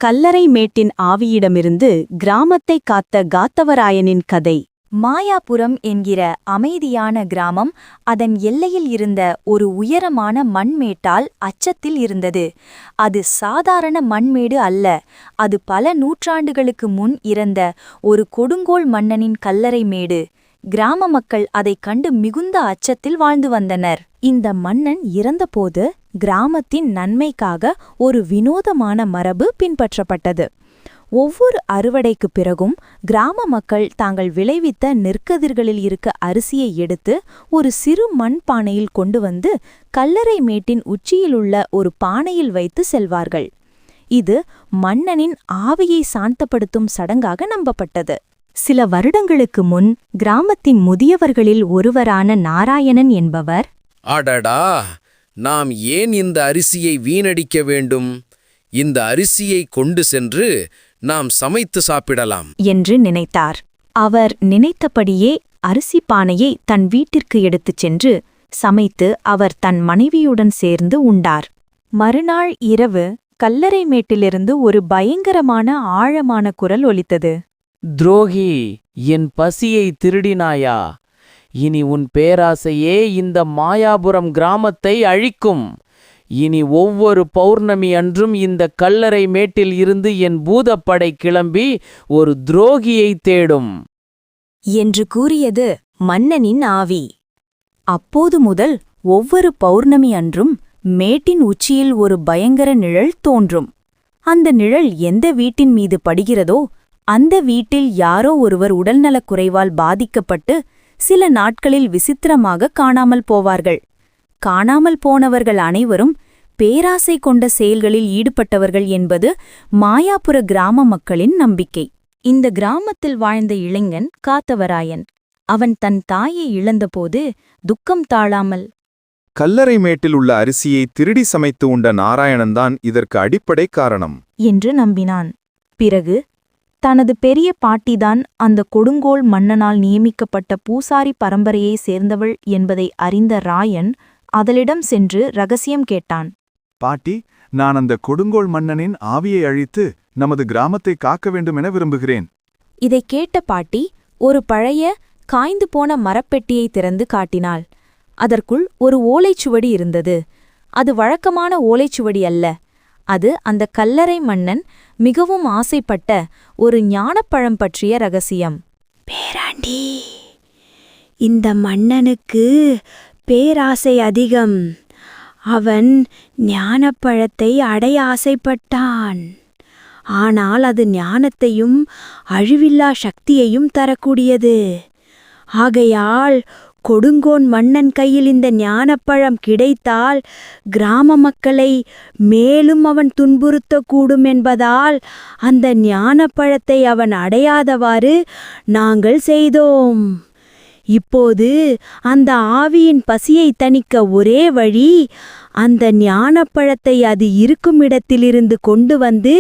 கல்லறை மேட்டின் ஆவியிடமிருந்து கிராமத்தை காத்த காத்தவராயனின் கதை. மாயாபுரம் என்கிற அமைதியான கிராமம் அதன் எல்லையில் இருந்த ஒரு உயரமான மண்மேட்டால் அச்சத்தில் இருந்தது. அது சாதாரண மண்மேடு அல்ல, அது பல நூற்றாண்டுகளுக்கு முன் இறந்த ஒரு கொடுங்கோல் மன்னனின் கல்லறை மேடு. கிராம மக்கள் அதைக் கண்டு மிகுந்த அச்சத்தில் வாழ்ந்து வந்தனர். இந்த மன்னன் இறந்தபோது கிராமத்தின் நன்மைக்காக ஒரு வினோதமான மரபு பின்பற்றப்பட்டது. ஒவ்வொரு அறுவடைக்குப் பிறகும் கிராம மக்கள் தாங்கள் விளைவித்த நெற்கதிர்களில் இருக்க அரிசியை எடுத்து ஒரு சிறு மண் பானையில் கொண்டு வந்து கல்லறை மேட்டின் உச்சியிலுள்ள ஒரு பானையில் வைத்து செல்வார்கள். இது மன்னனின் ஆவியை சாந்தப்படுத்தும் சடங்காக நம்பப்பட்டது. சில வருடங்களுக்கு முன் கிராமத்தின் முதியவர்களில் ஒருவரான நாராயணன் என்பவர், அடடா, நாம் ஏன் இந்த அரிசியை வீணடிக்க வேண்டும்? இந்த அரிசியை கொண்டு சென்று நாம் சமைத்து சாப்பிடலாம் என்று நினைத்தார். அவர் நினைத்தபடியே அரிசி பானையை தன் வீட்டிற்கு எடுத்துச் சென்று சமைத்து அவர் தன் மனைவியுடன் சேர்ந்து உண்டார். மறுநாள் இரவு கல்லறை மேட்டிலிருந்து ஒரு பயங்கரமான ஆழமான குரல் ஒலித்தது. துரோகி, என் பசியை திருடினாயா? இனி உன் பேராசையே இந்த மாயாபுரம் கிராமத்தை அழிக்கும். இனி ஒவ்வொரு பௌர்ணமி அன்றும் இந்த கல்லறை மேட்டில் இருந்து என் பூதப்படை கிளம்பி ஒரு துரோகியை தேடும் என்று கூறியது மன்னனின் ஆவி. அப்போது முதல் ஒவ்வொரு பௌர்ணமி அன்றும் மேட்டின் உச்சியில் ஒரு பயங்கர நிழல் தோன்றும். அந்த நிழல் எந்த வீட்டின் மீது படுகிறதோ அந்த வீட்டில் யாரோ ஒருவர் உடல்நலக் குறைவால் பாதிக்கப்பட்டு சில நாட்களில் விசித்திரமாக காணாமல் போவார்கள். காணாமல் போனவர்கள் அனைவரும் பேராசை கொண்ட செயல்களில் ஈடுபட்டவர்கள் என்பது மாயாபுர கிராம மக்களின் நம்பிக்கை. இந்த கிராமத்தில் வாழ்ந்த இளைஞன் காத்தவராயன். அவன் தன் தாயை இழந்தபோது துக்கம் தாழாமல், கல்லறை மேட்டில் உள்ள அரிசியை திருடி சமைத்து உண்ட நாராயணன்தான் இதற்கு அடிப்படை காரணம் என்று நம்பினான். பிறகு தனது பெரிய பாட்டிதான் அந்த கொடுங்கோல் மன்னனால் நியமிக்கப்பட்ட பூசாரி பரம்பரையை சேர்ந்தவள் என்பதை அறிந்த ராயன் அவளிடம் சென்று ரகசியம் கேட்டான். பாட்டி, நான் அந்த கொடுங்கோல் மன்னனின் ஆவியை அழித்து நமது கிராமத்தை காக்க வேண்டுமென விரும்புகிறேன். இதைக் கேட்ட பாட்டி ஒரு பழைய காய்ந்து போன மரப்பெட்டியை திறந்து காட்டினாள். அதற்குள் ஒரு ஓலைச்சுவடி இருந்தது. அது வழக்கமான ஓலைச்சுவடி அல்ல. அது அந்த கல்லறை மன்னன் மிகவும் ஆசைப்பட்ட ஒரு ஞானப்பழம் பற்றிய ரகசியம். பேராண்டி, இந்த மன்னனுக்கு பேராசை அதிகம். அவன் ஞானப்பழத்தை அடைய ஆசைப்பட்டான். ஆனால் அது ஞானத்தையும் அழிவில்லா சக்தியையும் தரக்கூடியது. ஆகையால் கொடுங்கோன் மன்னன் கையில் இந்த ஞானப்பழம் கிடைத்தால் கிராம மக்களை மேலும் அவன் துன்புறுத்தக்கூடும் என்பதால் அந்த ஞானப்பழத்தை அவன் அடையாதவாறு நாங்கள் செய்தோம். இப்போது அந்த ஆவியின் பசியை தணிக்க ஒரே வழி அந்த ஞானப்பழத்தை அது இருக்கும் இடத்திலிருந்து கொண்டு வந்து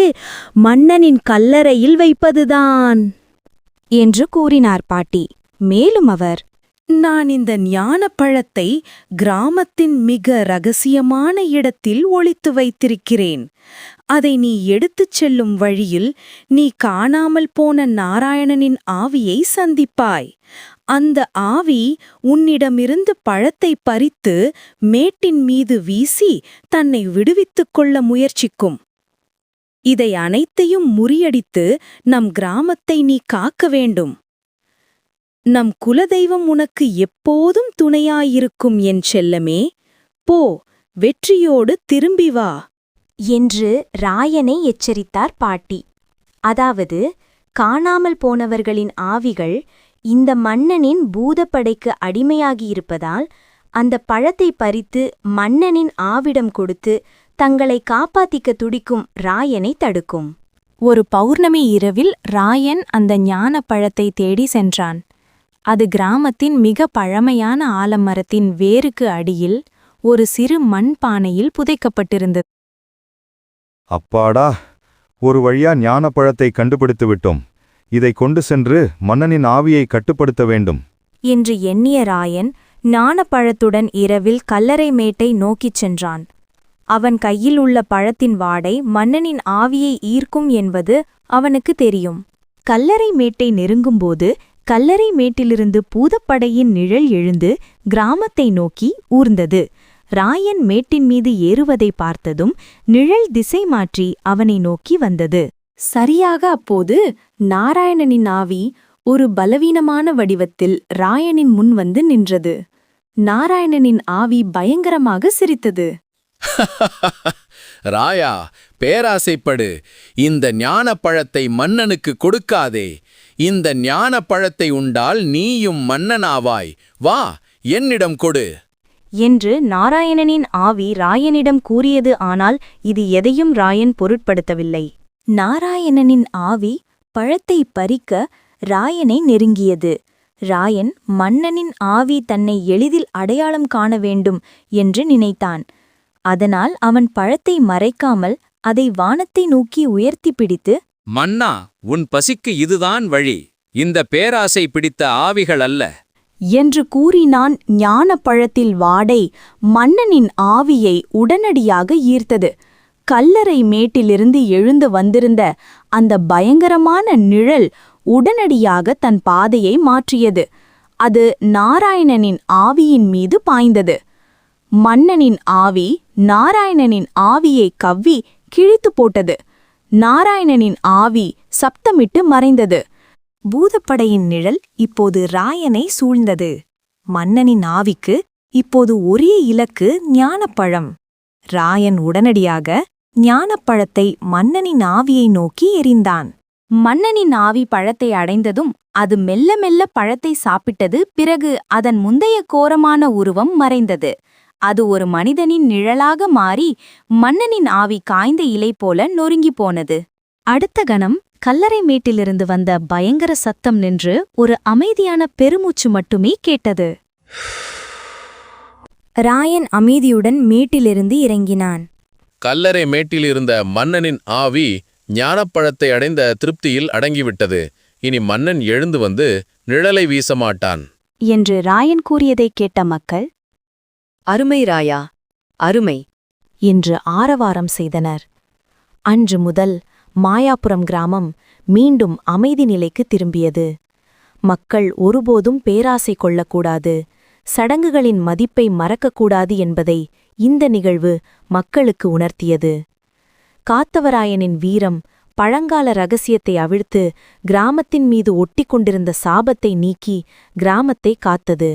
மன்னனின் கல்லறையில் வைப்பதுதான் என்று கூறினார் பாட்டி. மேலும் அவர், நான் இந்த ஞானப்பழத்தை கிராமத்தின் மிக ரகசியமான இடத்தில் ஒளித்து வைத்திருக்கிறேன். அதை நீ எடுத்துச் செல்லும் வழியில் நீ காணாமல் போன நாராயணனின் ஆவியை சந்திப்பாய். அந்த ஆவி உன்னிடமிருந்து பழத்தை பறித்து மேட்டின் மீது வீசி தன்னை விடுவித்துக் கொள்ள முயற்சிக்கும். இதை அனைத்தையும் முறியடித்து நம் கிராமத்தை நீ காக்க வேண்டும். நம் குலதெய்வம் உனக்கு எப்போதும் துணையாயிருக்கும் என் செல்லமே. போ, வெற்றியோடு திரும்பி வா என்று ராயனை எச்சரித்தார் பாட்டி. அதாவது காணாமல் போனவர்களின் ஆவிகள் இந்த மன்னனின் பூதப்படைக்கு அடிமையாகியிருப்பதால் அந்த பழத்தை பறித்து மன்னனின் ஆவிடம் கொடுத்து தங்களை காப்பாத்திக்க துடிக்கும் ராயனை தடுக்கும். ஒரு பௌர்ணமி இரவில் ராயன் அந்த ஞான பழத்தை தேடி சென்றான். அது கிராமத்தின் மிக பழமையான ஆலமரத்தின் வேருக்கு அடியில் ஒரு சிறு மண் பானையில் புதைக்கப்பட்டிருந்தது. அப்பாடா, ஒரு வழியா ஞானப்பழத்தை கண்டுபிடித்து விட்டோம். இதை கொண்டு சென்று மன்னனின் ஆவியை கட்டுப்படுத்த வேண்டும் என்று எண்ணிய ராயன் ஞானப்பழத்துடன் இரவில் கல்லறை மேட்டை நோக்கிச் சென்றான். அவன் கையில் உள்ள பழத்தின் வாடை மன்னனின் ஆவியை ஈர்க்கும் என்பது அவனுக்கு தெரியும். கல்லறை மேட்டை நெருங்கும்போது கல்லறை மேட்டிலிருந்து பூதப்படையின் நிழல் எழுந்து கிராமத்தை நோக்கி ஊர்ந்தது. ராயன் மேட்டின் மீது ஏறுவதை பார்த்ததும் நிழல் திசை மாற்றி அவனை நோக்கி வந்தது. சரியாக அப்போது நாராயணனின் ஆவி ஒரு பலவீனமான வடிவத்தில் ராயனின் முன் வந்து நின்றது. நாராயணனின் ஆவி பயங்கரமாக சிரித்தது. ராயா, பேராசைப்படு. இந்த ஞானப்பழத்தை மன்னனுக்கு கொடுக்காதே. இந்த ஞானப்பழத்தை உண்டால் நீயும் மன்னனாவாய். வா, என்னிடம் கொடு என்று நாராயணனின் ஆவி ராயனிடம் கூறியது. ஆனால் இது எதையும் ராயன் பொருட்படுத்தவில்லை. நாராயணனின் ஆவி பழத்தை பறிக்க ராயனை நெருங்கியது. ராயன் மன்னனின் ஆவி தன்னை எளிதில் அடையாளம் காண வேண்டும் என்று நினைத்தான். அதனால் அவன் பழத்தை மறைக்காமல் அதை வானத்தை நோக்கி உயர்த்தி பிடித்து, மன்னா, உன் பசிக்கு இதுதான் வழி. இந்த பேராசை பிடித்த ஆவிகள் அல்ல என்று கூறினான். ஞானப்பழத்தில் வாடை மன்னனின் ஆவியை உடனடியாக ஈர்த்தது. கல்லறை மேட்டிலிருந்து எழுந்து வந்திருந்த அந்த பயங்கரமான நிழல் உடனடியாக தன் பாதையை மாற்றியது. அது நாராயணனின் ஆவியின் மீது பாய்ந்தது. மன்னனின் ஆவி நாராயணனின் ஆவியை கவ்வி கிழித்து போட்டது. நாராயணனின் ஆவி சப்தமிட்டு மறைந்தது. பூதப்படையின் நிழல் இப்போது ராயனை சூழ்ந்தது. மன்னனின் ஆவிக்கு இப்போது ஒரே இலக்கு ஞானப்பழம். ராயன் உடனடியாக ஞானப்பழத்தை மன்னனின் ஆவியை நோக்கி எறிந்தான். மன்னனின் ஆவி பழத்தை அடைந்ததும் அது மெல்ல மெல்ல பழத்தை சாப்பிட்டது. பிறகு அதன் முந்தைய கோரமான உருவம் மறைந்தது. அது ஒரு மனிதனின் நிழலாக மாறி மன்னனின் ஆவி காய்ந்த இலை போல நொறுங்கி போனது. அடுத்த கணம் கல்லறை மேட்டிலிருந்து வந்த பயங்கர சத்தம் நின்று ஒரு அமைதியான பெருமூச்சு மட்டுமே கேட்டது. ராயன் அமைதியுடன் மேட்டிலிருந்து இறங்கினான். கல்லறை மேட்டில் இருந்த மன்னனின் ஆவி ஞானப்பழத்தை அடைந்த திருப்தியில் அடங்கிவிட்டது. இனி மன்னன் எழுந்து வந்து நிழலை வீசமாட்டான் என்று ராயன் கூறியதைக் கேட்ட மக்கள், அருமை ராயா, அருமை என்று ஆரவாரம் செய்தனர். அன்று முதல் மாயாபுரம் கிராமம் மீண்டும் அமைதி நிலைக்கு திரும்பியது. மக்கள் ஒருபோதும் பேராசை கொள்ளக்கூடாது, சடங்குகளின் மதிப்பை மறக்கக்கூடாது என்பதை இந்த நிகழ்வு மக்களுக்கு உணர்த்தியது. காத்தவராயனின் வீரம் பழங்கால ரகசியத்தை அவிழ்த்து கிராமத்தின் மீது ஒட்டிக்கொண்டிருந்த சாபத்தை நீக்கி கிராமத்தை காத்தது.